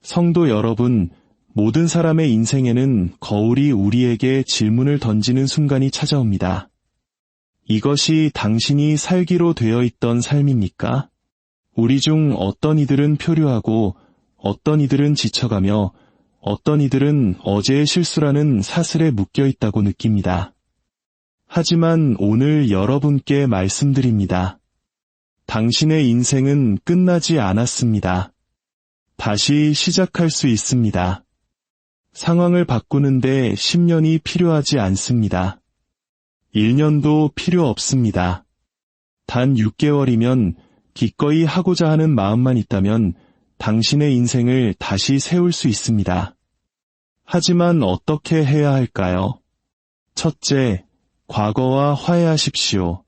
성도 여러분, 모든 사람의 인생에는 거울이 우리에게 질문을 던지는 순간이 찾아옵니다. 이것이 당신이 살기로 되어 있던 삶입니까? 우리 중 어떤 이들은 표류하고 어떤 이들은 지쳐가며 어떤 이들은 어제의 실수라는 사슬에 묶여 있다고 느낍니다. 하지만 오늘 여러분께 말씀드립니다. 당신의 인생은 끝나지 않았습니다. 다시 시작할 수 있습니다. 상황을 바꾸는데 10년이 필요하지 않습니다. 1년도 필요 없습니다. 단 6개월이면 기꺼이 하고자 하는 마음만 있다면 당신의 인생을 다시 세울 수 있습니다. 하지만 어떻게 해야 할까요? 첫째, 과거와 화해하십시오.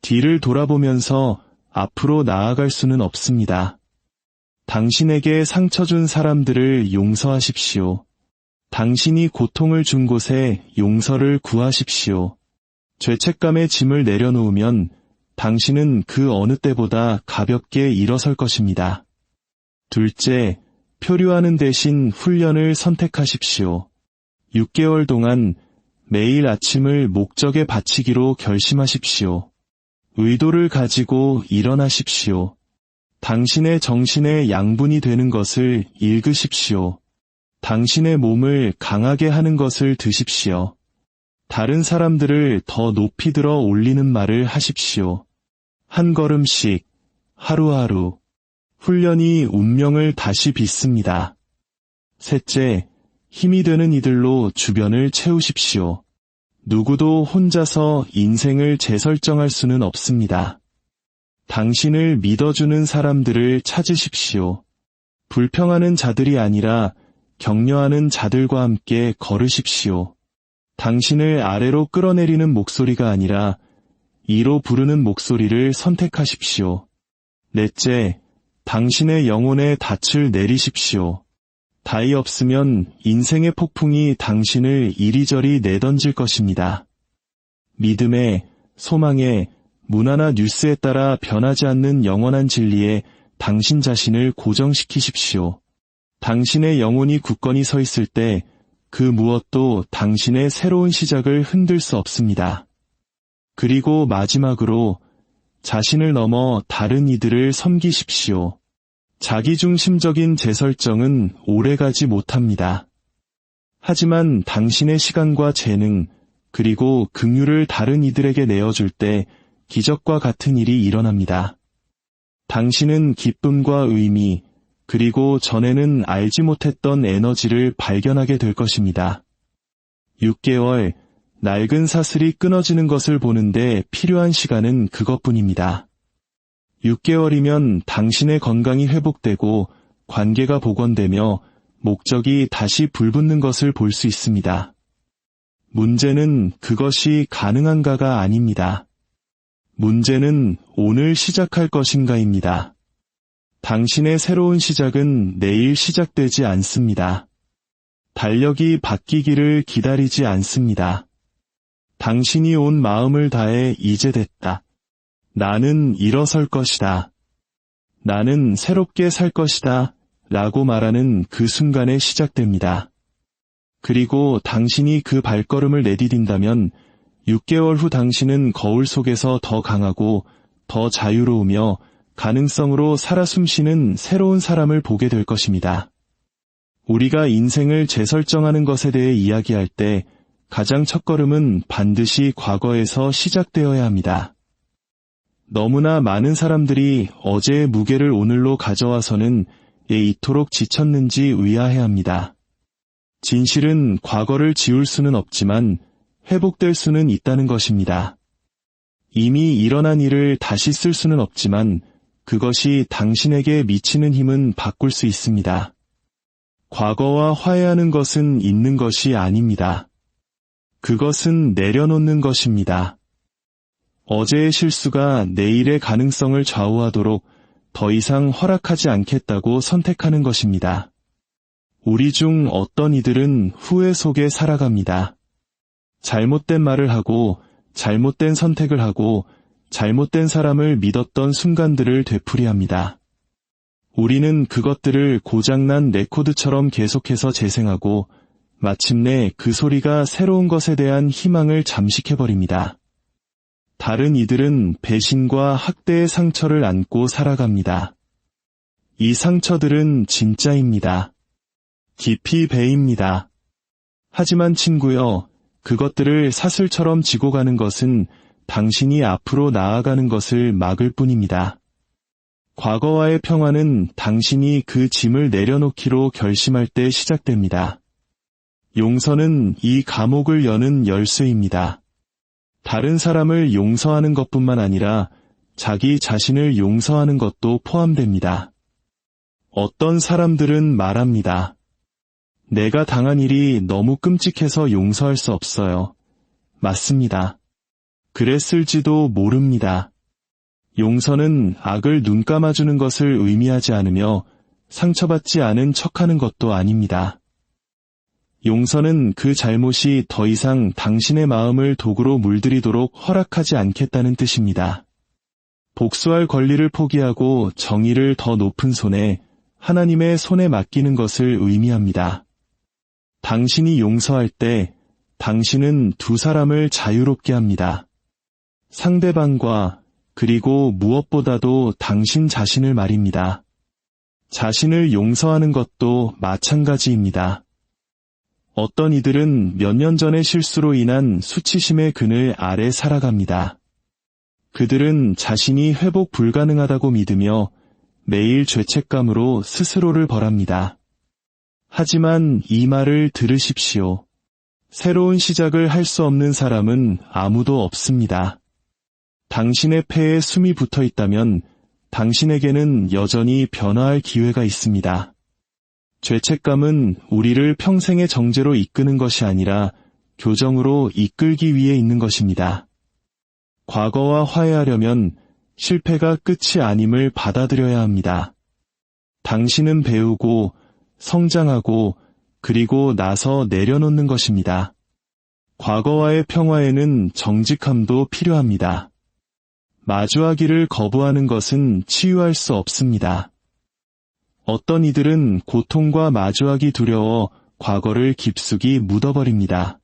뒤를 돌아보면서 앞으로 나아갈 수는 없습니다. 당신에게 상처 준 사람들을 용서하십시오. 당신이 고통을 준 곳에 용서를 구하십시오. 죄책감의 짐을 내려놓으면 당신은 그 어느 때보다 가볍게 일어설 것입니다. 둘째, 표류하는 대신 훈련을 선택하십시오. 6개월 동안 매일 아침을 목적에 바치기로 결심하십시오. 의도를 가지고 일어나십시오. 당신의 정신의 양분이 되는 것을 읽으십시오. 당신의 몸을 강하게 하는 것을 드십시오. 다른 사람들을 더 높이 들어 올리는 말을 하십시오. 한 걸음씩, 하루하루. 훈련이 운명을 다시 빚습니다. 셋째, 힘이 되는 이들로 주변을 채우십시오. 누구도 혼자서 인생을 재설정할 수는 없습니다. 당신을 믿어주는 사람들을 찾으십시오. 불평하는 자들이 아니라 격려하는 자들과 함께 걸으십시오. 당신을 아래로 끌어내리는 목소리가 아니라 이로 부르는 목소리를 선택하십시오. 넷째, 당신의 영혼의 닻을 내리십시오. 다이 없으면 인생의 폭풍이 당신을 이리저리 내던질 것입니다. 믿음에, 소망에, 문화나 뉴스에 따라 변하지 않는 영원한 진리에 당신 자신을 고정시키십시오. 당신의 영혼이 굳건히 서 있을 때 그 무엇도 당신의 새로운 시작을 흔들 수 없습니다. 그리고 마지막으로 자신을 넘어 다른 이들을 섬기십시오. 자기중심적인 재설정은 오래가지 못합니다. 하지만 당신의 시간과 재능, 그리고 긍휼을 다른 이들에게 내어줄 때 기적과 같은 일이 일어납니다. 당신은 기쁨과 의미, 그리고 전에는 알지 못했던 에너지를 발견하게 될 것입니다. 6개월, 낡은 사슬이 끊어지는 것을 보는데 필요한 시간은 그것뿐입니다. 6개월이면 당신의 건강이 회복되고 관계가 복원되며 목적이 다시 불붙는 것을 볼 수 있습니다. 문제는 그것이 가능한가가 아닙니다. 문제는 오늘 시작할 것인가입니다. 당신의 새로운 시작은 내일 시작되지 않습니다. 달력이 바뀌기를 기다리지 않습니다. 당신이 온 마음을 다해 이제 됐다. 나는 일어설 것이다. 나는 새롭게 살 것이다. 라고 말하는 그 순간에 시작됩니다. 그리고 당신이 그 발걸음을 내디딘다면 6개월 후 당신은 거울 속에서 더 강하고 더 자유로우며 가능성으로 살아 숨쉬는 새로운 사람을 보게 될 것입니다. 우리가 인생을 재설정하는 것에 대해 이야기할 때 가장 첫걸음은 반드시 과거에서 시작되어야 합니다. 너무나 많은 사람들이 어제의 무게를 오늘로 가져와서는 이토록 지쳤는지 의아해합니다. 진실은 과거를 지울 수는 없지만 회복될 수는 있다는 것입니다. 이미 일어난 일을 다시 쓸 수는 없지만 그것이 당신에게 미치는 힘은 바꿀 수 있습니다. 과거와 화해하는 것은 있는 것이 아닙니다. 그것은 내려놓는 것입니다. 어제의 실수가 내일의 가능성을 좌우하도록 더 이상 허락하지 않겠다고 선택하는 것입니다. 우리 중 어떤 이들은 후회 속에 살아갑니다. 잘못된 말을 하고 잘못된 선택을 하고 잘못된 사람을 믿었던 순간들을 되풀이합니다. 우리는 그것들을 고장난 레코드처럼 계속해서 재생하고 마침내 그 소리가 새로운 것에 대한 희망을 잠식해버립니다. 다른 이들은 배신과 학대의 상처를 안고 살아갑니다. 이 상처들은 진짜입니다. 깊이 베입니다. 하지만 친구여, 그것들을 사슬처럼 지고 가는 것은 당신이 앞으로 나아가는 것을 막을 뿐입니다. 과거와의 평화는 당신이 그 짐을 내려놓기로 결심할 때 시작됩니다. 용서는 이 감옥을 여는 열쇠입니다. 다른 사람을 용서하는 것뿐만 아니라 자기 자신을 용서하는 것도 포함됩니다. 어떤 사람들은 말합니다. 내가 당한 일이 너무 끔찍해서 용서할 수 없어요. 맞습니다. 그랬을지도 모릅니다. 용서는 악을 눈감아주는 것을 의미하지 않으며 상처받지 않은 척하는 것도 아닙니다. 용서는 그 잘못이 더 이상 당신의 마음을 도구로 물들이도록 허락하지 않겠다는 뜻입니다. 복수할 권리를 포기하고 정의를 더 높은 손에, 하나님의 손에 맡기는 것을 의미합니다. 당신이 용서할 때 당신은 두 사람을 자유롭게 합니다. 상대방과 그리고 무엇보다도 당신 자신을 말입니다. 자신을 용서하는 것도 마찬가지입니다. 어떤 이들은 몇 년 전의 실수로 인한 수치심의 그늘 아래 살아갑니다. 그들은 자신이 회복 불가능하다고 믿으며 매일 죄책감으로 스스로를 벌합니다. 하지만 이 말을 들으십시오. 새로운 시작을 할 수 없는 사람은 아무도 없습니다. 당신의 폐에 숨이 붙어 있다면 당신에게는 여전히 변화할 기회가 있습니다. 죄책감은 우리를 평생의 정죄로 이끄는 것이 아니라 교정으로 이끌기 위해 있는 것입니다. 과거와 화해하려면 실패가 끝이 아님을 받아들여야 합니다. 당신은 배우고 성장하고 그리고 나서 내려놓는 것입니다. 과거와의 평화에는 정직함도 필요합니다. 마주하기를 거부하는 것은 치유할 수 없습니다. 어떤 이들은 고통과 마주하기 두려워 과거를 깊숙이 묻어버립니다.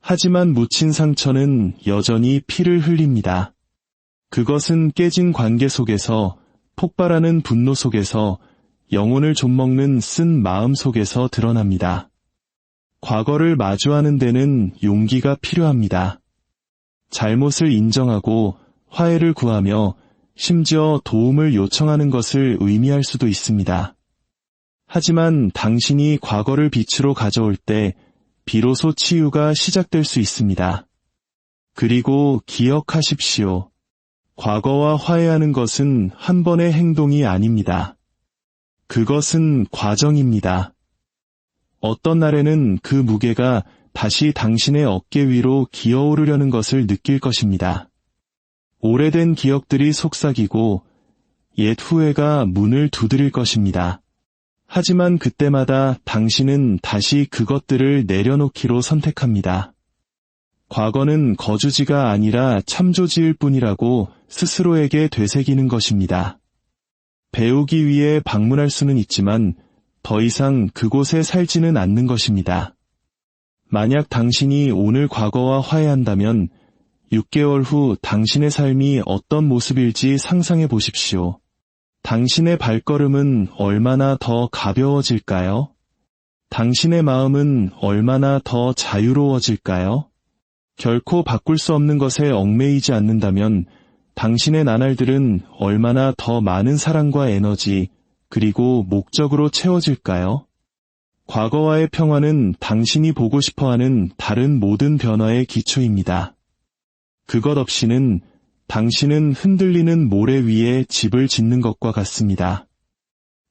하지만 묻힌 상처는 여전히 피를 흘립니다. 그것은 깨진 관계 속에서, 폭발하는 분노 속에서, 영혼을 좀먹는 쓴 마음 속에서 드러납니다. 과거를 마주하는 데는 용기가 필요합니다. 잘못을 인정하고 화해를 구하며 심지어 도움을 요청하는 것을 의미할 수도 있습니다. 하지만 당신이 과거를 빛으로 가져올 때 비로소 치유가 시작될 수 있습니다. 그리고 기억하십시오. 과거와 화해하는 것은 한 번의 행동이 아닙니다. 그것은 과정입니다. 어떤 날에는 그 무게가 다시 당신의 어깨 위로 기어오르려는 것을 느낄 것입니다. 오래된 기억들이 속삭이고 옛 후회가 문을 두드릴 것입니다. 하지만 그때마다 당신은 다시 그것들을 내려놓기로 선택합니다. 과거는 거주지가 아니라 참조지일 뿐이라고 스스로에게 되새기는 것입니다. 배우기 위해 방문할 수는 있지만 더 이상 그곳에 살지는 않는 것입니다. 만약 당신이 오늘 과거와 화해한다면 6개월 후 당신의 삶이 어떤 모습일지 상상해 보십시오. 당신의 발걸음은 얼마나 더 가벼워질까요? 당신의 마음은 얼마나 더 자유로워질까요? 결코 바꿀 수 없는 것에 얽매이지 않는다면 당신의 나날들은 얼마나 더 많은 사랑과 에너지, 그리고 목적으로 채워질까요? 과거와의 평화는 당신이 보고 싶어하는 다른 모든 변화의 기초입니다. 그것 없이는 당신은 흔들리는 모래 위에 집을 짓는 것과 같습니다.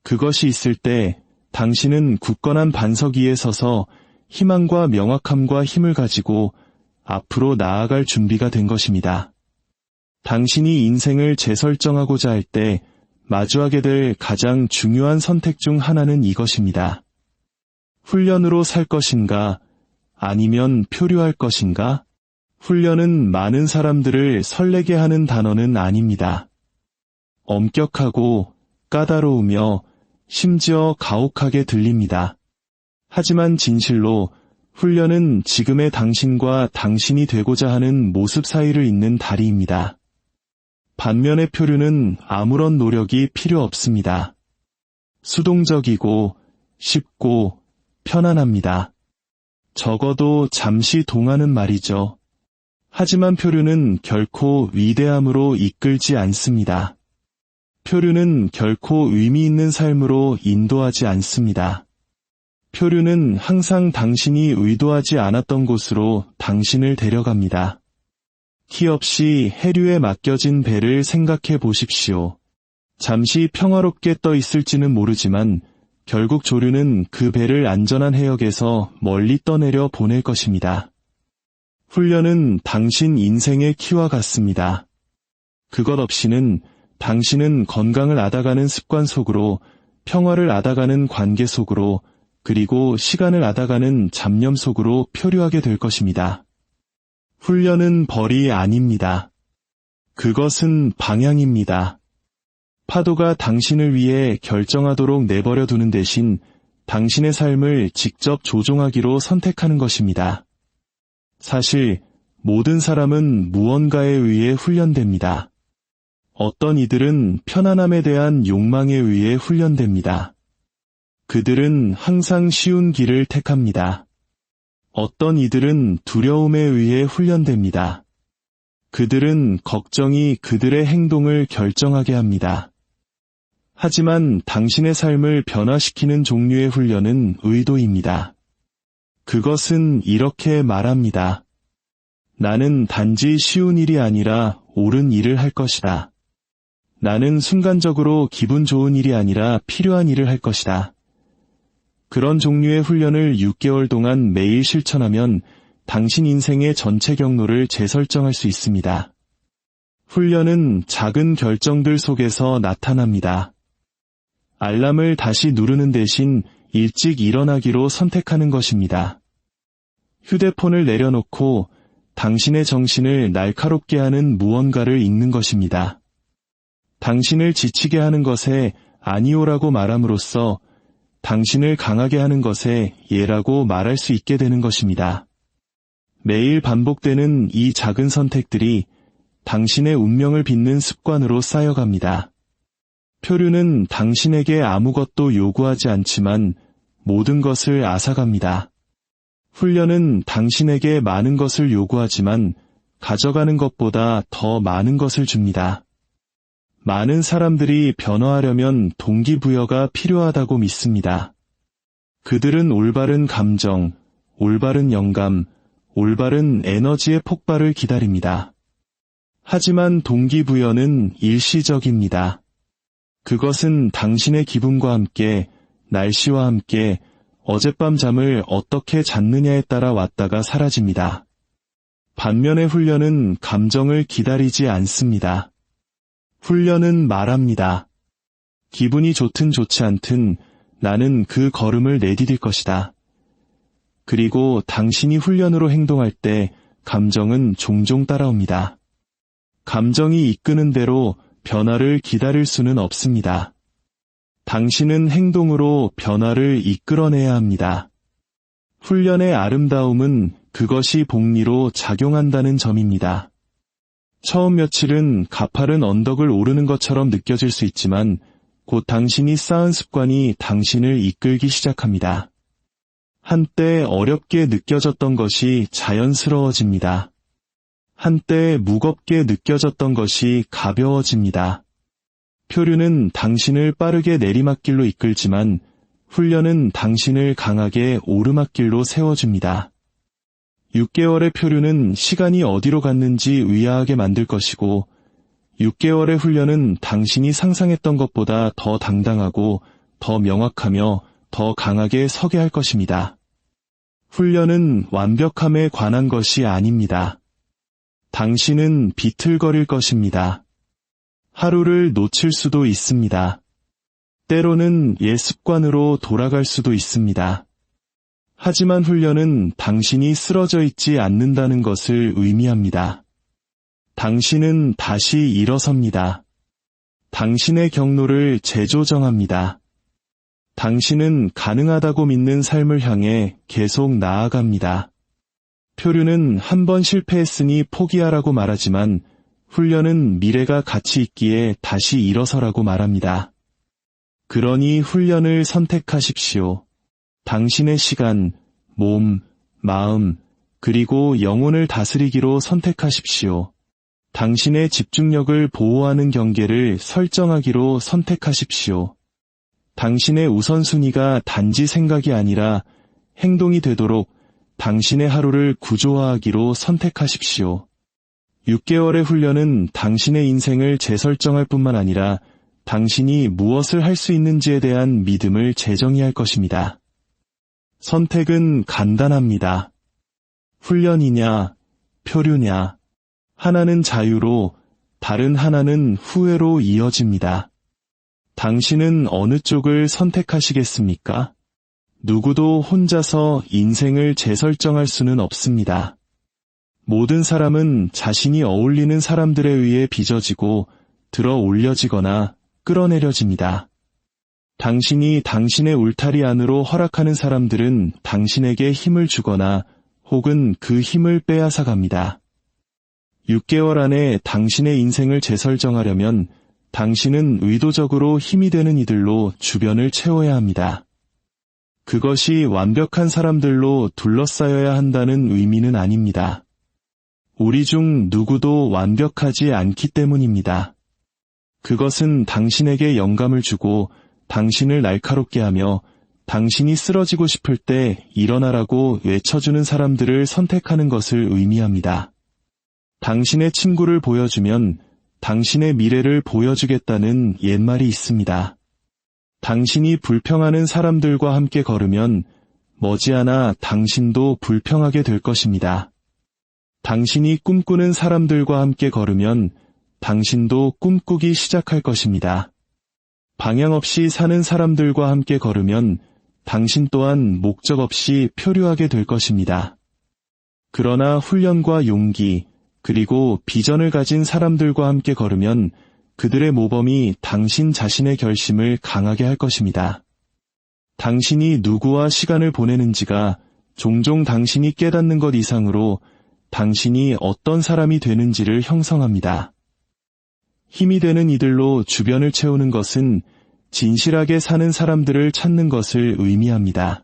그것이 있을 때 당신은 굳건한 반석 위에 서서 희망과 명확함과 힘을 가지고 앞으로 나아갈 준비가 된 것입니다. 당신이 인생을 재설정하고자 할 때 마주하게 될 가장 중요한 선택 중 하나는 이것입니다. 훈련으로 살 것인가, 아니면 표류할 것인가? 훈련은 많은 사람들을 설레게 하는 단어는 아닙니다. 엄격하고 까다로우며 심지어 가혹하게 들립니다. 하지만 진실로 훈련은 지금의 당신과 당신이 되고자 하는 모습 사이를 잇는 다리입니다. 반면에 표류는 아무런 노력이 필요 없습니다. 수동적이고 쉽고 편안합니다. 적어도 잠시 동안은 말이죠. 하지만 표류는 결코 위대함으로 이끌지 않습니다. 표류는 결코 의미 있는 삶으로 인도하지 않습니다. 표류는 항상 당신이 의도하지 않았던 곳으로 당신을 데려갑니다. 키 없이 해류에 맡겨진 배를 생각해 보십시오. 잠시 평화롭게 떠 있을지는 모르지만 결국 조류는 그 배를 안전한 해역에서 멀리 떠내려 보낼 것입니다. 훈련은 당신 인생의 키와 같습니다. 그것 없이는 당신은 건강을 앗아가는 습관 속으로, 평화를 앗아가는 관계 속으로, 그리고 시간을 앗아가는 잡념 속으로 표류하게 될 것입니다. 훈련은 벌이 아닙니다. 그것은 방향입니다. 파도가 당신을 위해 결정하도록 내버려 두는 대신 당신의 삶을 직접 조종하기로 선택하는 것입니다. 사실 모든 사람은 무언가에 의해 훈련됩니다. 어떤 이들은 편안함에 대한 욕망에 의해 훈련됩니다. 그들은 항상 쉬운 길을 택합니다. 어떤 이들은 두려움에 의해 훈련됩니다. 그들은 걱정이 그들의 행동을 결정하게 합니다. 하지만 당신의 삶을 변화시키는 종류의 훈련은 의도입니다. 그것은 이렇게 말합니다. 나는 단지 쉬운 일이 아니라 옳은 일을 할 것이다. 나는 순간적으로 기분 좋은 일이 아니라 필요한 일을 할 것이다. 그런 종류의 훈련을 6개월 동안 매일 실천하면 당신 인생의 전체 경로를 재설정할 수 있습니다. 훈련은 작은 결정들 속에서 나타납니다. 알람을 다시 누르는 대신 일찍 일어나기로 선택하는 것입니다. 휴대폰을 내려놓고 당신의 정신을 날카롭게 하는 무언가를 읽는 것입니다. 당신을 지치게 하는 것에 아니오라고 말함으로써 당신을 강하게 하는 것에 예라고 말할 수 있게 되는 것입니다. 매일 반복되는 이 작은 선택들이 당신의 운명을 빚는 습관으로 쌓여갑니다. 표류는 당신에게 아무것도 요구하지 않지만 모든 것을 앗아갑니다. 훈련은 당신에게 많은 것을 요구하지만 가져가는 것보다 더 많은 것을 줍니다. 많은 사람들이 변화하려면 동기부여가 필요하다고 믿습니다. 그들은 올바른 감정, 올바른 영감, 올바른 에너지의 폭발을 기다립니다. 하지만 동기부여는 일시적입니다. 그것은 당신의 기분과 함께, 날씨와 함께 어젯밤 잠을 어떻게 잤느냐에 따라 왔다가 사라집니다. 반면에 훈련은 감정을 기다리지 않습니다. 훈련은 말합니다. 기분이 좋든 좋지 않든 나는 그 걸음을 내디딜 것이다. 그리고 당신이 훈련으로 행동할 때 감정은 종종 따라옵니다. 감정이 이끄는 대로 변화를 기다릴 수는 없습니다. 당신은 행동으로 변화를 이끌어내야 합니다. 훈련의 아름다움은 그것이 복리로 작용한다는 점입니다. 처음 며칠은 가파른 언덕을 오르는 것처럼 느껴질 수 있지만 곧 당신이 쌓은 습관이 당신을 이끌기 시작합니다. 한때 어렵게 느껴졌던 것이 자연스러워집니다. 한때 무겁게 느껴졌던 것이 가벼워집니다. 표류는 당신을 빠르게 내리막길로 이끌지만 훈련은 당신을 강하게 오르막길로 세워줍니다. 6개월의 표류는 시간이 어디로 갔는지 의아하게 만들 것이고 6개월의 훈련은 당신이 상상했던 것보다 더 당당하고 더 명확하며 더 강하게 서게 할 것입니다. 훈련은 완벽함에 관한 것이 아닙니다. 당신은 비틀거릴 것입니다. 하루를 놓칠 수도 있습니다. 때로는 옛 습관으로 돌아갈 수도 있습니다. 하지만 훈련은 당신이 쓰러져 있지 않는다는 것을 의미합니다. 당신은 다시 일어섭니다. 당신의 경로를 재조정합니다. 당신은 가능하다고 믿는 삶을 향해 계속 나아갑니다. 표류는 한 번 실패했으니 포기하라고 말하지만 훈련은 미래가 가치 있기에 다시 일어서라고 말합니다. 그러니 훈련을 선택하십시오. 당신의 시간, 몸, 마음, 그리고 영혼을 다스리기로 선택하십시오. 당신의 집중력을 보호하는 경계를 설정하기로 선택하십시오. 당신의 우선순위가 단지 생각이 아니라 행동이 되도록 당신의 하루를 구조화하기로 선택하십시오. 6개월의 훈련은 당신의 인생을 재설정할 뿐만 아니라 당신이 무엇을 할 수 있는지에 대한 믿음을 재정의할 것입니다. 선택은 간단합니다. 훈련이냐, 표류냐. 하나는 자유로, 다른 하나는 후회로 이어집니다. 당신은 어느 쪽을 선택하시겠습니까? 누구도 혼자서 인생을 재설정할 수는 없습니다. 모든 사람은 자신이 어울리는 사람들에 의해 빚어지고 들어 올려지거나 끌어내려집니다. 당신이 당신의 울타리 안으로 허락하는 사람들은 당신에게 힘을 주거나 혹은 그 힘을 빼앗아갑니다. 6개월 안에 당신의 인생을 재설정하려면 당신은 의도적으로 힘이 되는 이들로 주변을 채워야 합니다. 그것이 완벽한 사람들로 둘러싸여야 한다는 의미는 아닙니다. 우리 중 누구도 완벽하지 않기 때문입니다. 그것은 당신에게 영감을 주고 당신을 날카롭게 하며 당신이 쓰러지고 싶을 때 일어나라고 외쳐주는 사람들을 선택하는 것을 의미합니다. 당신의 친구를 보여주면 당신의 미래를 보여주겠다는 옛말이 있습니다. 당신이 불평하는 사람들과 함께 걸으면 머지않아 당신도 불평하게 될 것입니다. 당신이 꿈꾸는 사람들과 함께 걸으면 당신도 꿈꾸기 시작할 것입니다. 방향 없이 사는 사람들과 함께 걸으면 당신 또한 목적 없이 표류하게 될 것입니다. 그러나 훈련과 용기, 그리고 비전을 가진 사람들과 함께 걸으면 그들의 모범이 당신 자신의 결심을 강하게 할 것입니다. 당신이 누구와 시간을 보내는지가 종종 당신이 깨닫는 것 이상으로 당신이 어떤 사람이 되는지를 형성합니다. 힘이 되는 이들로 주변을 채우는 것은 진실하게 사는 사람들을 찾는 것을 의미합니다.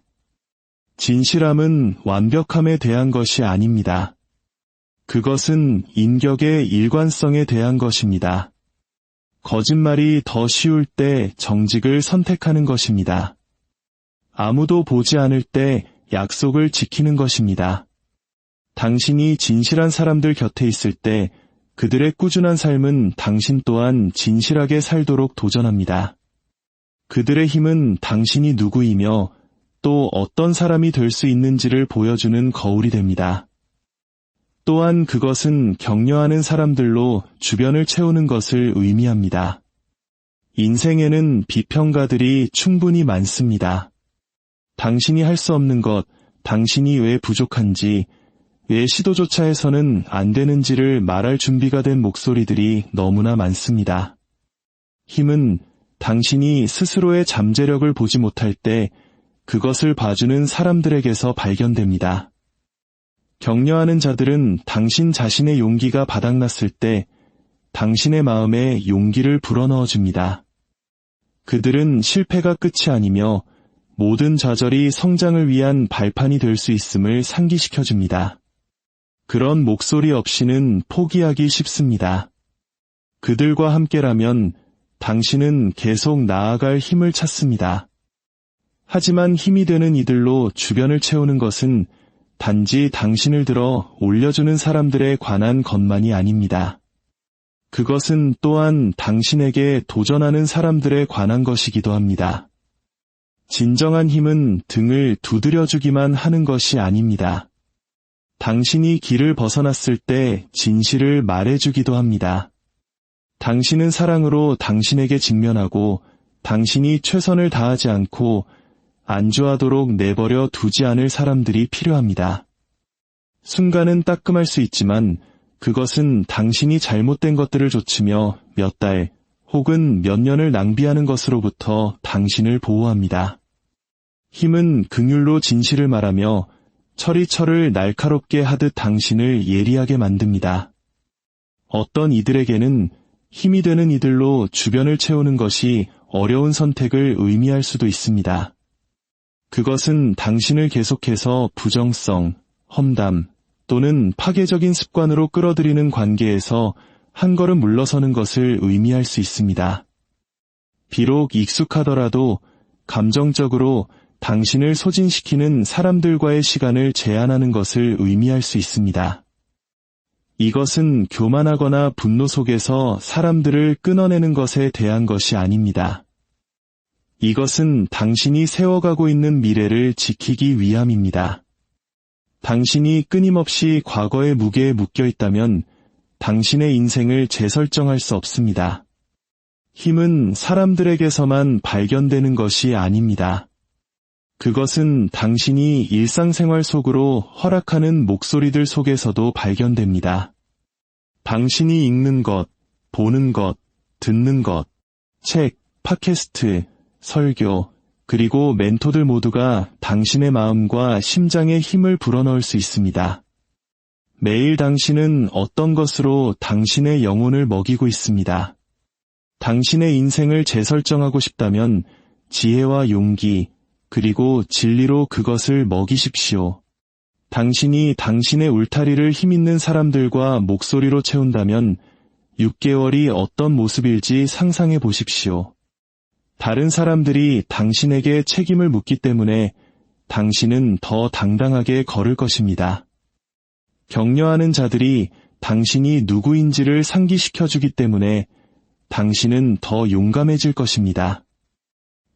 진실함은 완벽함에 대한 것이 아닙니다. 그것은 인격의 일관성에 대한 것입니다. 거짓말이 더 쉬울 때 정직을 선택하는 것입니다. 아무도 보지 않을 때 약속을 지키는 것입니다. 당신이 진실한 사람들 곁에 있을 때 그들의 꾸준한 삶은 당신 또한 진실하게 살도록 도전합니다. 그들의 힘은 당신이 누구이며 또 어떤 사람이 될 수 있는지를 보여주는 거울이 됩니다. 또한 그것은 격려하는 사람들로 주변을 채우는 것을 의미합니다. 인생에는 비평가들이 충분히 많습니다. 당신이 할 수 없는 것, 당신이 왜 부족한지, 왜 시도조차 해서는 안 되는지를 말할 준비가 된 목소리들이 너무나 많습니다. 힘은 당신이 스스로의 잠재력을 보지 못할 때 그것을 봐주는 사람들에게서 발견됩니다. 격려하는 자들은 당신 자신의 용기가 바닥났을 때 당신의 마음에 용기를 불어넣어 줍니다. 그들은 실패가 끝이 아니며 모든 좌절이 성장을 위한 발판이 될 수 있음을 상기시켜 줍니다. 그런 목소리 없이는 포기하기 쉽습니다. 그들과 함께라면 당신은 계속 나아갈 힘을 찾습니다. 하지만 힘이 되는 이들로 주변을 채우는 것은 단지 당신을 들어 올려주는 사람들에 관한 것만이 아닙니다. 그것은 또한 당신에게 도전하는 사람들에 관한 것이기도 합니다. 진정한 힘은 등을 두드려주기만 하는 것이 아닙니다. 당신이 길을 벗어났을 때 진실을 말해주기도 합니다. 당신은 사랑으로 당신에게 직면하고 당신이 최선을 다하지 않고 안주하도록 내버려 두지 않을 사람들이 필요합니다. 순간은 따끔할 수 있지만 그것은 당신이 잘못된 것들을 좇으며 몇 달 혹은 몇 년을 낭비하는 것으로부터 당신을 보호합니다. 힘은 긍휼로 진실을 말하며 철이 철을 날카롭게 하듯 당신을 예리하게 만듭니다. 어떤 이들에게는 힘이 되는 이들로 주변을 채우는 것이 어려운 선택을 의미할 수도 있습니다. 그것은 당신을 계속해서 부정성, 험담 또는 파괴적인 습관으로 끌어들이는 관계에서 한 걸음 물러서는 것을 의미할 수 있습니다. 비록 익숙하더라도 감정적으로 당신을 소진시키는 사람들과의 시간을 제한하는 것을 의미할 수 있습니다. 이것은 교만하거나 분노 속에서 사람들을 끊어내는 것에 대한 것이 아닙니다. 이것은 당신이 세워가고 있는 미래를 지키기 위함입니다. 당신이 끊임없이 과거의 무게에 묶여 있다면 당신의 인생을 재설정할 수 없습니다. 힘은 사람들에게서만 발견되는 것이 아닙니다. 그것은 당신이 일상생활 속으로 허락하는 목소리들 속에서도 발견됩니다. 당신이 읽는 것, 보는 것, 듣는 것, 책, 팟캐스트, 설교, 그리고 멘토들 모두가 당신의 마음과 심장에 힘을 불어넣을 수 있습니다. 매일 당신은 어떤 것으로 당신의 영혼을 먹이고 있습니다. 당신의 인생을 재설정하고 싶다면 지혜와 용기, 그리고 진리로 그것을 먹이십시오. 당신이 당신의 울타리를 힘있는 사람들과 목소리로 채운다면 6개월이 어떤 모습일지 상상해 보십시오. 다른 사람들이 당신에게 책임을 묻기 때문에 당신은 더 당당하게 걸을 것입니다. 격려하는 자들이 당신이 누구인지를 상기시켜주기 때문에 당신은 더 용감해질 것입니다.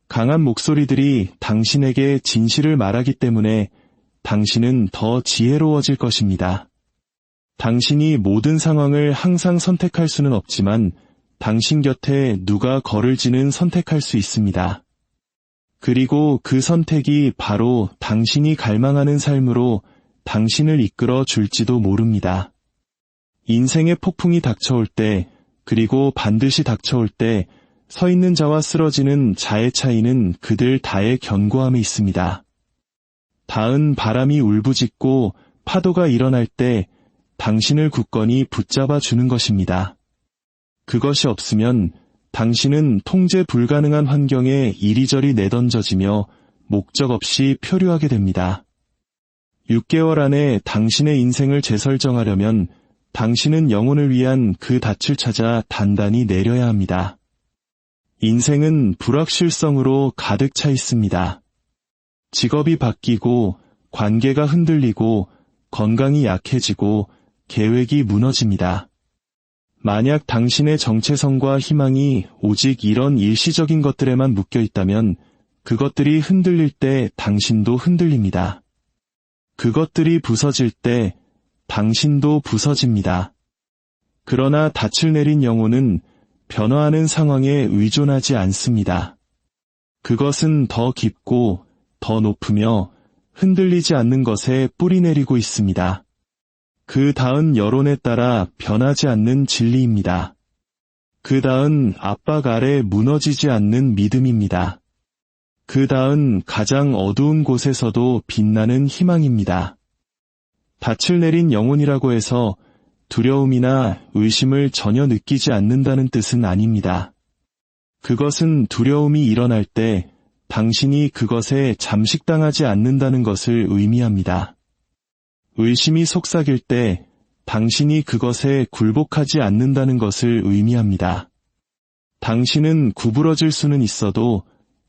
강한 목소리들이 당신에게 진실을 말하기 때문에 당신은 더 지혜로워질 것입니다. 당신이 모든 상황을 항상 선택할 수는 없지만 당신 곁에 누가 걸을지는 선택할 수 있습니다. 그리고 그 선택이 바로 당신이 갈망하는 삶으로 당신을 이끌어 줄지도 모릅니다. 인생의 폭풍이 닥쳐올 때, 그리고 반드시 닥쳐올 때 서 있는 자와 쓰러지는 자의 차이는 그들 다의 견고함에 있습니다. 닿은 바람이 울부짖고 파도가 일어날 때 당신을 굳건히 붙잡아 주는 것입니다. 그것이 없으면 당신은 통제 불가능한 환경에 이리저리 내던져지며 목적 없이 표류하게 됩니다. 6개월 안에 당신의 인생을 재설정하려면 당신은 영혼을 위한 그 닻을 찾아 단단히 내려야 합니다. 인생은 불확실성으로 가득 차 있습니다. 직업이 바뀌고, 관계가 흔들리고, 건강이 약해지고, 계획이 무너집니다. 만약 당신의 정체성과 희망이 오직 이런 일시적인 것들에만 묶여 있다면 그것들이 흔들릴 때 당신도 흔들립니다. 그것들이 부서질 때 당신도 부서집니다. 그러나 닻을 내린 영혼은 변화하는 상황에 의존하지 않습니다. 그것은 더 깊고 더 높으며 흔들리지 않는 것에 뿌리 내리고 있습니다. 그 닿은 여론에 따라 변하지 않는 진리입니다. 그 닿은 압박 아래 무너지지 않는 믿음입니다. 그 닿은 가장 어두운 곳에서도 빛나는 희망입니다. 닻을 내린 영혼이라고 해서 두려움이나 의심을 전혀 느끼지 않는다는 뜻은 아닙니다. 그것은 두려움이 일어날 때 당신이 그것에 잠식당하지 않는다는 것을 의미합니다. 의심이 속삭일 때 당신이 그것에 굴복하지 않는다는 것을 의미합니다. 당신은 구부러질 수는 있어도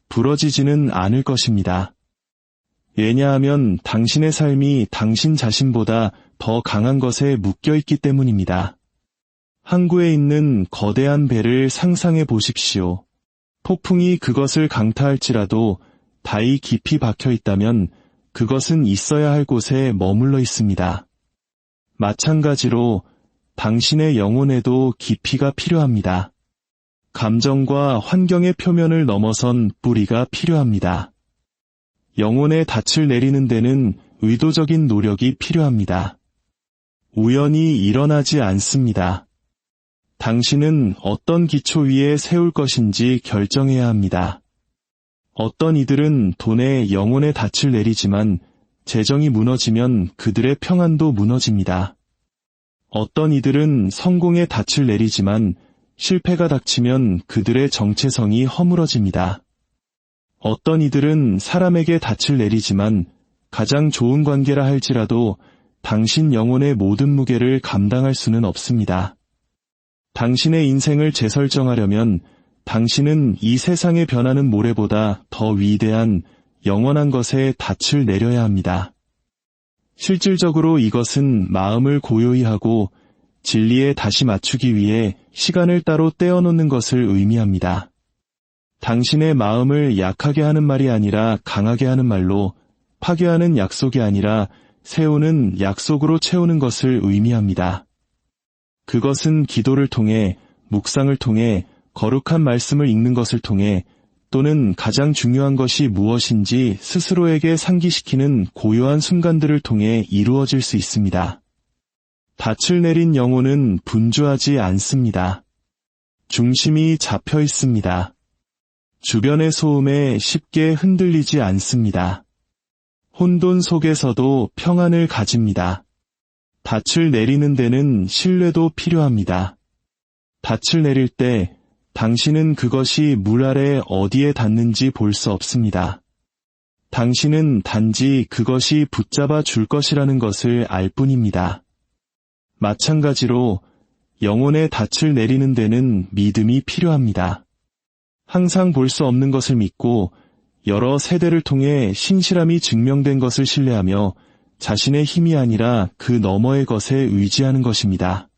부러지지는 않을 것입니다. 왜냐하면 당신의 삶이 당신 자신보다 더 강한 것에 묶여있기 때문입니다. 항구에 있는 거대한 배를 상상해 보십시오. 폭풍이 그것을 강타할지라도 다이 깊이 박혀 있다면 그것은 있어야 할 곳에 머물러 있습니다. 마찬가지로 당신의 영혼에도 깊이가 필요합니다. 감정과 환경의 표면을 넘어선 뿌리가 필요합니다. 영혼의 닻을 내리는 데는 의도적인 노력이 필요합니다. 우연히 일어나지 않습니다. 당신은 어떤 기초 위에 세울 것인지 결정해야 합니다. 어떤 이들은 돈에 영혼의 닻을 내리지만 재정이 무너지면 그들의 평안도 무너집니다. 어떤 이들은 성공의 닻을 내리지만 실패가 닥치면 그들의 정체성이 허물어집니다. 어떤 이들은 사람에게 닻을 내리지만 가장 좋은 관계라 할지라도 당신 영혼의 모든 무게를 감당할 수는 없습니다. 당신의 인생을 재설정하려면 당신은 이 세상의 변하는 모래보다 더 위대한 영원한 것에 닻을 내려야 합니다. 실질적으로 이것은 마음을 고요히 하고 진리에 다시 맞추기 위해 시간을 따로 떼어놓는 것을 의미합니다. 당신의 마음을 약하게 하는 말이 아니라 강하게 하는 말로, 파괴하는 약속이 아니라 세우는 약속으로 채우는 것을 의미합니다. 그것은 기도를 통해, 묵상을 통해, 거룩한 말씀을 읽는 것을 통해, 또는 가장 중요한 것이 무엇인지 스스로에게 상기시키는 고요한 순간들을 통해 이루어질 수 있습니다. 닻을 내린 영혼은 분주하지 않습니다. 중심이 잡혀 있습니다. 주변의 소음에 쉽게 흔들리지 않습니다. 혼돈 속에서도 평안을 가집니다. 닻을 내리는 데는 신뢰도 필요합니다. 닻을 내릴 때 당신은 그것이 물 아래 어디에 닿는지 볼 수 없습니다. 당신은 단지 그것이 붙잡아 줄 것이라는 것을 알 뿐입니다. 마찬가지로 영혼의 닻을 내리는 데는 믿음이 필요합니다. 항상 볼 수 없는 것을 믿고 여러 세대를 통해 신실함이 증명된 것을 신뢰하며 자신의 힘이 아니라 그 너머의 것에 의지하는 것입니다.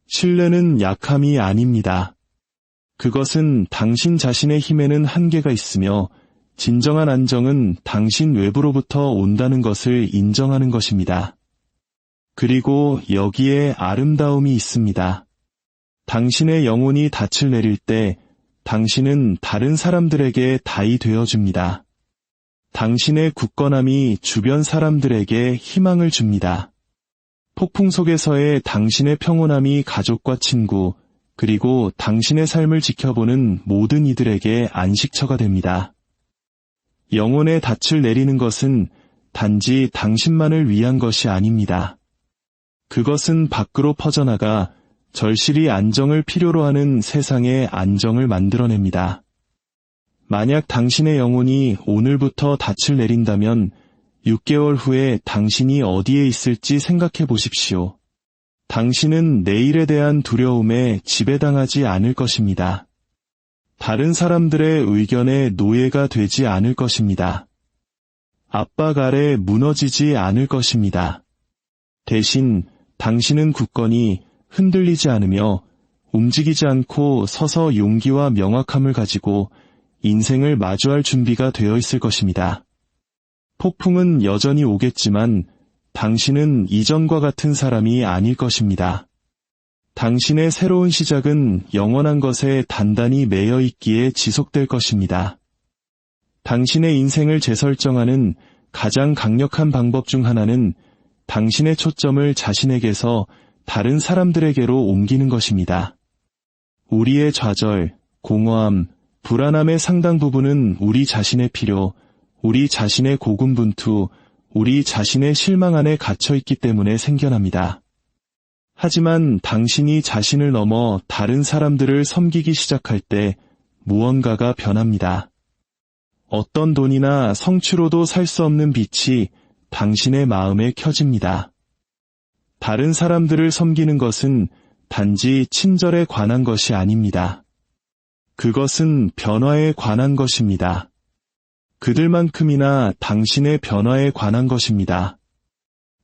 신뢰는 약함이 아닙니다. 그것은 당신 자신의 힘에는 한계가 있으며 진정한 안정은 당신 외부로부터 온다는 것을 인정하는 것입니다. 그리고 여기에 아름다움이 있습니다. 당신의 영혼이 닻을 내릴 때 당신은 다른 사람들에게 다이 되어줍니다. 당신의 굳건함이 주변 사람들에게 희망을 줍니다. 폭풍 속에서의 당신의 평온함이 가족과 친구, 그리고 당신의 삶을 지켜보는 모든 이들에게 안식처가 됩니다. 영혼의 닻을 내리는 것은 단지 당신만을 위한 것이 아닙니다. 그것은 밖으로 퍼져나가 절실히 안정을 필요로 하는 세상에 안정을 만들어냅니다. 만약 당신의 영혼이 오늘부터 닻을 내린다면 6개월 후에 당신이 어디에 있을지 생각해 보십시오. 당신은 내일에 대한 두려움에 지배당하지 않을 것입니다. 다른 사람들의 의견에 노예가 되지 않을 것입니다. 압박 아래 무너지지 않을 것입니다. 대신 당신은 굳건히 흔들리지 않으며 움직이지 않고 서서 용기와 명확함을 가지고 인생을 마주할 준비가 되어 있을 것입니다. 폭풍은 여전히 오겠지만 당신은 이전과 같은 사람이 아닐 것입니다. 당신의 새로운 시작은 영원한 것에 단단히 매여 있기에 지속될 것입니다. 당신의 인생을 재설정하는 가장 강력한 방법 중 하나는 당신의 초점을 자신에게서 다른 사람들에게로 옮기는 것입니다. 우리의 좌절, 공허함, 불안함의 상당 부분은 우리 자신의 필요, 우리 자신의 고군분투, 우리 자신의 실망 안에 갇혀있기 때문에 생겨납니다. 하지만 당신이 자신을 넘어 다른 사람들을 섬기기 시작할 때 무언가가 변합니다. 어떤 돈이나 성취로도 살 수 없는 빛이 당신의 마음에 켜집니다. 다른 사람들을 섬기는 것은 단지 친절에 관한 것이 아닙니다. 그것은 변화에 관한 것입니다. 그들만큼이나 당신의 변화에 관한 것입니다.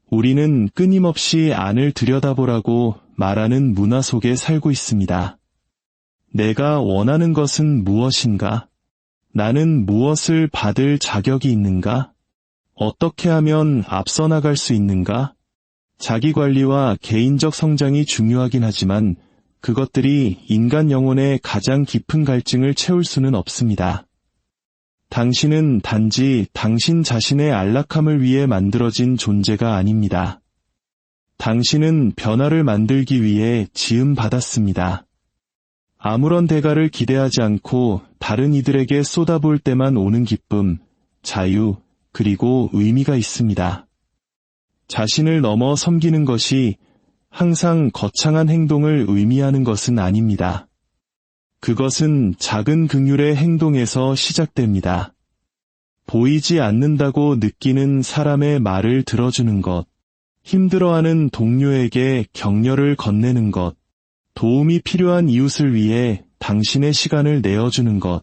우리는 끊임없이 안을 들여다보라고 말하는 문화 속에 살고 있습니다. 내가 원하는 것은 무엇인가? 나는 무엇을 받을 자격이 있는가? 어떻게 하면 앞서 나갈 수 있는가? 자기관리와 개인적 성장이 중요하긴 하지만 그것들이 인간 영혼의 가장 깊은 갈증을 채울 수는 없습니다. 당신은 단지 당신 자신의 안락함을 위해 만들어진 존재가 아닙니다. 당신은 변화를 만들기 위해 지음받았습니다. 아무런 대가를 기대하지 않고 다른 이들에게 쏟아부을 때만 오는 기쁨, 자유, 그리고 의미가 있습니다. 자신을 넘어 섬기는 것이 항상 거창한 행동을 의미하는 것은 아닙니다. 그것은 작은 긍휼의 행동에서 시작됩니다. 보이지 않는다고 느끼는 사람의 말을 들어주는 것, 힘들어하는 동료에게 격려를 건네는 것, 도움이 필요한 이웃을 위해 당신의 시간을 내어주는 것,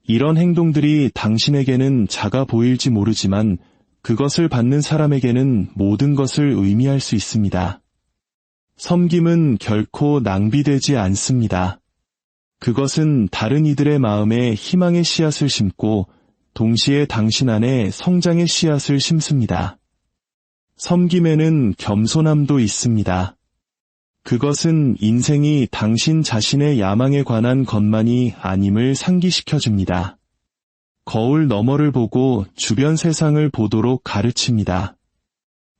이런 행동들이 당신에게는 작아 보일지 모르지만 그것을 받는 사람에게는 모든 것을 의미할 수 있습니다. 섬김은 결코 낭비되지 않습니다. 그것은 다른 이들의 마음에 희망의 씨앗을 심고 동시에 당신 안에 성장의 씨앗을 심습니다. 섬김에는 겸손함도 있습니다. 그것은 인생이 당신 자신의 야망에 관한 것만이 아님을 상기시켜줍니다. 거울 너머를 보고 주변 세상을 보도록 가르칩니다.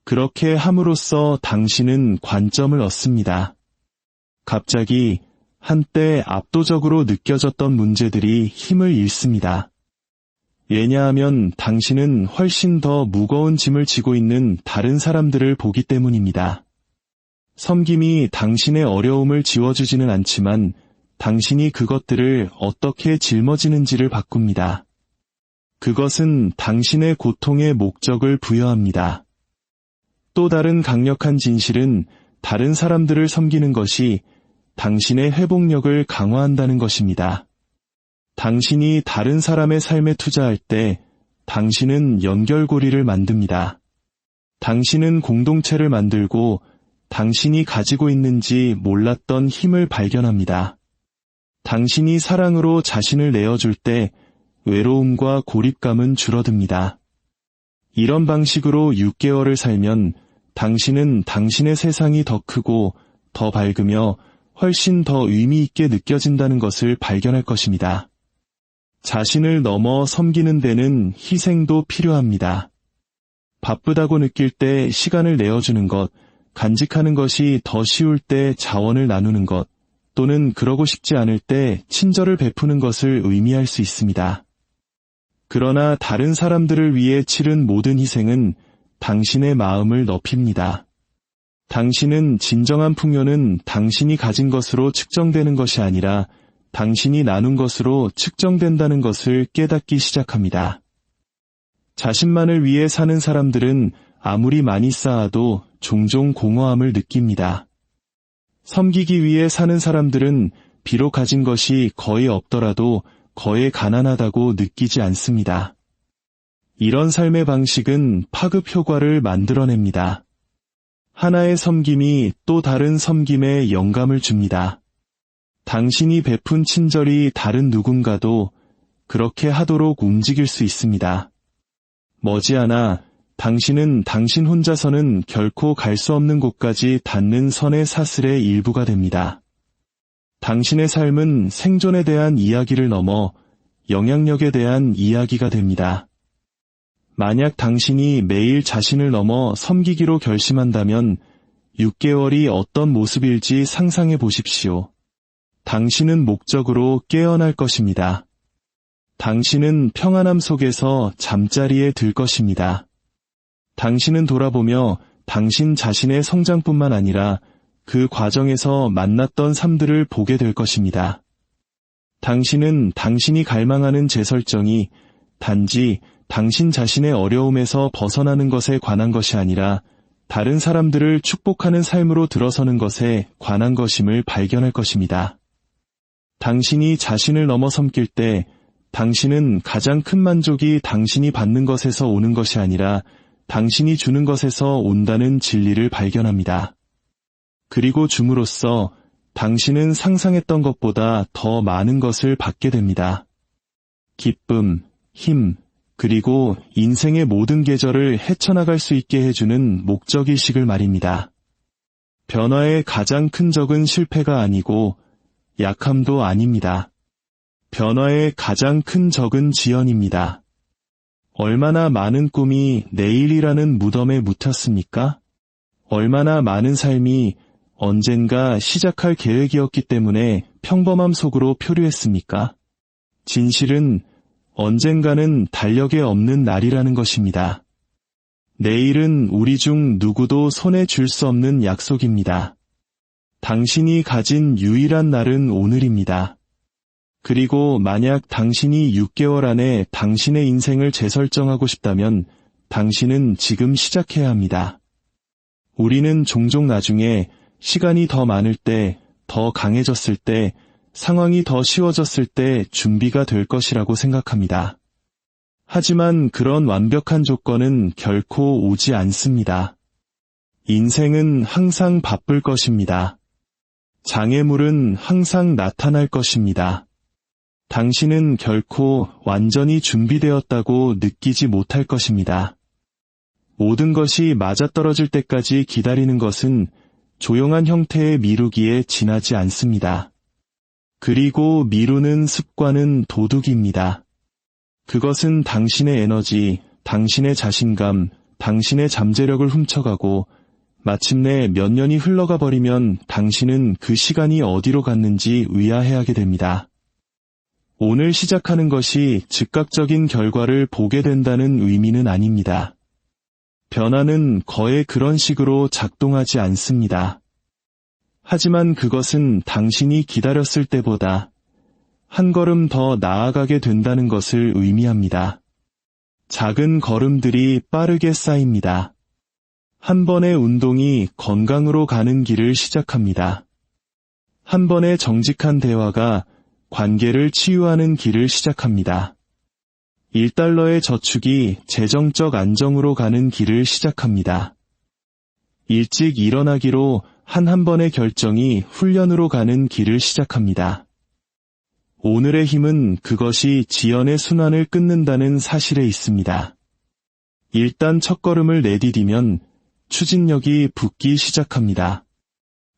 그렇게 함으로써 당신은 관점을 얻습니다. 갑자기 한때 압도적으로 느껴졌던 문제들이 힘을 잃습니다. 왜냐하면 당신은 훨씬 더 무거운 짐을 지고 있는 다른 사람들을 보기 때문입니다. 섬김이 당신의 어려움을 지워주지는 않지만 당신이 그것들을 어떻게 짊어지는지를 바꿉니다. 그것은 당신의 고통의 목적을 부여합니다. 또 다른 강력한 진실은 다른 사람들을 섬기는 것이 당신의 회복력을 강화한다는 것입니다. 당신이 다른 사람의 삶에 투자할 때 당신은 연결고리를 만듭니다. 당신은 공동체를 만들고 당신이 가지고 있는지 몰랐던 힘을 발견합니다. 당신이 사랑으로 자신을 내어줄 때 외로움과 고립감은 줄어듭니다. 이런 방식으로 6개월을 살면 당신은 당신의 세상이 더 크고 더 밝으며 훨씬 더 의미 있게 느껴진다는 것을 발견할 것입니다. 자신을 넘어 섬기는 데는 희생도 필요합니다. 바쁘다고 느낄 때 시간을 내어주는 것, 간직하는 것이 더 쉬울 때 자원을 나누는 것, 또는 그러고 싶지 않을 때 친절을 베푸는 것을 의미할 수 있습니다. 그러나 다른 사람들을 위해 치른 모든 희생은 당신의 마음을 넓힙니다. 당신은 진정한 풍요는 당신이 가진 것으로 측정되는 것이 아니라 당신이 나눈 것으로 측정된다는 것을 깨닫기 시작합니다. 자신만을 위해 사는 사람들은 아무리 많이 쌓아도 종종 공허함을 느낍니다. 섬기기 위해 사는 사람들은 비록 가진 것이 거의 없더라도 거의 가난하다고 느끼지 않습니다. 이런 삶의 방식은 파급 효과를 만들어냅니다. 하나의 섬김이 또 다른 섬김에 영감을 줍니다. 당신이 베푼 친절이 다른 누군가도 그렇게 하도록 움직일 수 있습니다. 머지않아 당신은 당신 혼자서는 결코 갈 수 없는 곳까지 닿는 선의 사슬의 일부가 됩니다. 당신의 삶은 생존에 대한 이야기를 넘어 영향력에 대한 이야기가 됩니다. 만약 당신이 매일 자신을 넘어 섬기기로 결심한다면 6개월이 어떤 모습일지 상상해 보십시오. 당신은 목적으로 깨어날 것입니다. 당신은 평안함 속에서 잠자리에 들 것입니다. 당신은 돌아보며 당신 자신의 성장뿐만 아니라 그 과정에서 만났던 삶들을 보게 될 것입니다. 당신은 당신이 갈망하는 재설정이 단지 당신 자신의 어려움에서 벗어나는 것에 관한 것이 아니라 다른 사람들을 축복하는 삶으로 들어서는 것에 관한 것임을 발견할 것입니다. 당신이 자신을 넘어 섬길 때 당신은 가장 큰 만족이 당신이 받는 것에서 오는 것이 아니라 당신이 주는 것에서 온다는 진리를 발견합니다. 그리고 줌으로써 당신은 상상했던 것보다 더 많은 것을 받게 됩니다. 기쁨, 힘, 그리고 인생의 모든 계절을 헤쳐나갈 수 있게 해주는 목적의식을 말입니다. 변화의 가장 큰 적은 실패가 아니고 약함도 아닙니다. 변화의 가장 큰 적은 지연입니다. 얼마나 많은 꿈이 내일이라는 무덤에 묻혔습니까? 얼마나 많은 삶이 언젠가 시작할 계획이었기 때문에 평범함 속으로 표류했습니까? 진실은 언젠가는 달력에 없는 날이라는 것입니다. 내일은 우리 중 누구도 손에 쥘 수 없는 약속입니다. 당신이 가진 유일한 날은 오늘입니다. 그리고 만약 당신이 6개월 안에 당신의 인생을 재설정하고 싶다면 당신은 지금 시작해야 합니다. 우리는 종종 나중에 시간이 더 많을 때, 더 강해졌을 때, 상황이 더 쉬워졌을 때 준비가 될 것이라고 생각합니다. 하지만 그런 완벽한 조건은 결코 오지 않습니다. 인생은 항상 바쁠 것입니다. 장애물은 항상 나타날 것입니다. 당신은 결코 완전히 준비되었다고 느끼지 못할 것입니다. 모든 것이 맞아떨어질 때까지 기다리는 것은 조용한 형태의 미루기에 지나지 않습니다. 그리고 미루는 습관은 도둑입니다. 그것은 당신의 에너지, 당신의 자신감, 당신의 잠재력을 훔쳐가고 마침내 몇 년이 흘러가 버리면 당신은 그 시간이 어디로 갔는지 의아해하게 됩니다. 오늘 시작하는 것이 즉각적인 결과를 보게 된다는 의미는 아닙니다. 변화는 거의 그런 식으로 작동하지 않습니다. 하지만 그것은 당신이 기다렸을 때보다 한 걸음 더 나아가게 된다는 것을 의미합니다. 작은 걸음들이 빠르게 쌓입니다. 한 번의 운동이 건강으로 가는 길을 시작합니다. 한 번의 정직한 대화가 관계를 치유하는 길을 시작합니다. 1달러의 저축이 재정적 안정으로 가는 길을 시작합니다. 일찍 일어나기로 한 번의 결정이 훈련으로 가는 길을 시작합니다. 오늘의 힘은 그것이 지연의 순환을 끊는다는 사실에 있습니다. 일단 첫걸음을 내디디면 추진력이 붙기 시작합니다.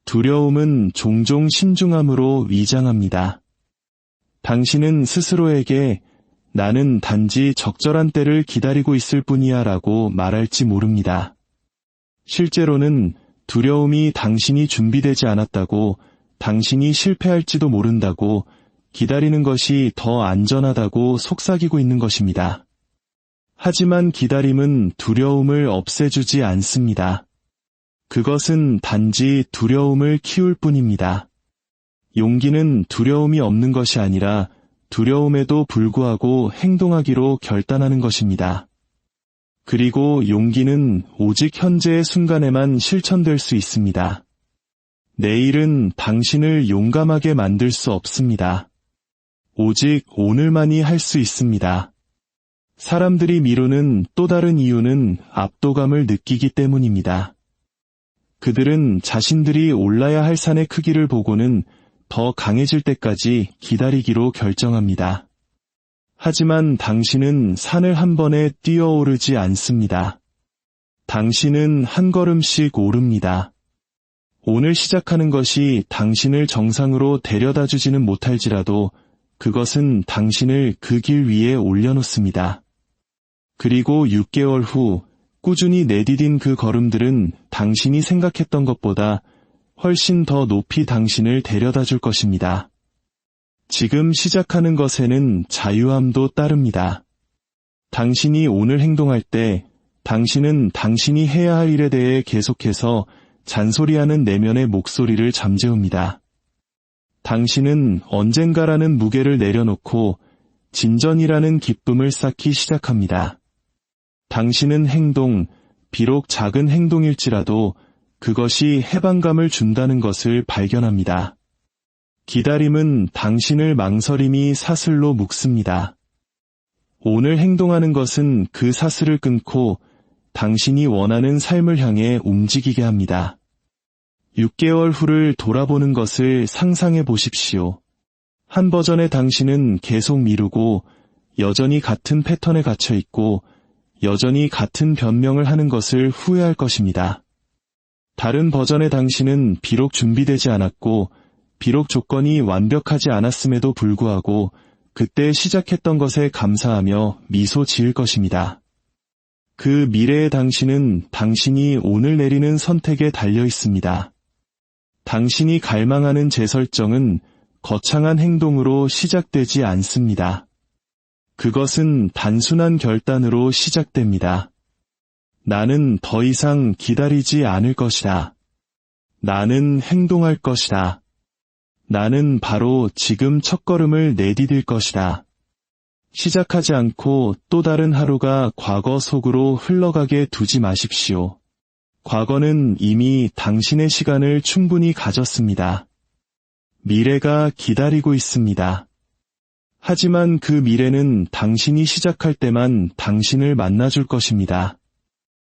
두려움은 종종 신중함으로 위장합니다. 당신은 스스로에게 나는 단지 적절한 때를 기다리고 있을 뿐이야 라고 말할지 모릅니다. 실제로는 두려움이 당신이 준비되지 않았다고, 당신이 실패할지도 모른다고, 기다리는 것이 더 안전하다고 속삭이고 있는 것입니다. 하지만 기다림은 두려움을 없애주지 않습니다. 그것은 단지 두려움을 키울 뿐입니다. 용기는 두려움이 없는 것이 아니라 두려움에도 불구하고 행동하기로 결단하는 것입니다. 그리고 용기는 오직 현재의 순간에만 실천될 수 있습니다. 내일은 당신을 용감하게 만들 수 없습니다. 오직 오늘만이 할 수 있습니다. 사람들이 미루는 또 다른 이유는 압도감을 느끼기 때문입니다. 그들은 자신들이 올라야 할 산의 크기를 보고는 더 강해질 때까지 기다리기로 결정합니다. 하지만 당신은 산을 한 번에 뛰어오르지 않습니다. 당신은 한 걸음씩 오릅니다. 오늘 시작하는 것이 당신을 정상으로 데려다 주지는 못할지라도 그것은 당신을 그 길 위에 올려놓습니다. 그리고 6개월 후 꾸준히 내디딘 그 걸음들은 당신이 생각했던 것보다 훨씬 더 높이 당신을 데려다 줄 것입니다. 지금 시작하는 것에는 자유함도 따릅니다. 당신이 오늘 행동할 때 당신은 당신이 해야 할 일에 대해 계속해서 잔소리하는 내면의 목소리를 잠재웁니다. 당신은 언젠가라는 무게를 내려놓고 진전이라는 기쁨을 쌓기 시작합니다. 당신은 행동, 비록 작은 행동일지라도 그것이 해방감을 준다는 것을 발견합니다. 기다림은 당신을 망설임이 사슬로 묶습니다. 오늘 행동하는 것은 그 사슬을 끊고 당신이 원하는 삶을 향해 움직이게 합니다. 6개월 후를 돌아보는 것을 상상해 보십시오. 한 버전의 당신은 계속 미루고 여전히 같은 패턴에 갇혀 있고 여전히 같은 변명을 하는 것을 후회할 것입니다. 다른 버전의 당신은 비록 준비되지 않았고 비록 조건이 완벽하지 않았음에도 불구하고 그때 시작했던 것에 감사하며 미소 지을 것입니다. 그 미래의 당신은 당신이 오늘 내리는 선택에 달려 있습니다. 당신이 갈망하는 재설정은 거창한 행동으로 시작되지 않습니다. 그것은 단순한 결단으로 시작됩니다. 나는 더 이상 기다리지 않을 것이다. 나는 행동할 것이다. 나는 바로 지금 첫걸음을 내디딜 것이다. 시작하지 않고 또 다른 하루가 과거 속으로 흘러가게 두지 마십시오. 과거는 이미 당신의 시간을 충분히 가졌습니다. 미래가 기다리고 있습니다. 하지만 그 미래는 당신이 시작할 때만 당신을 만나줄 것입니다.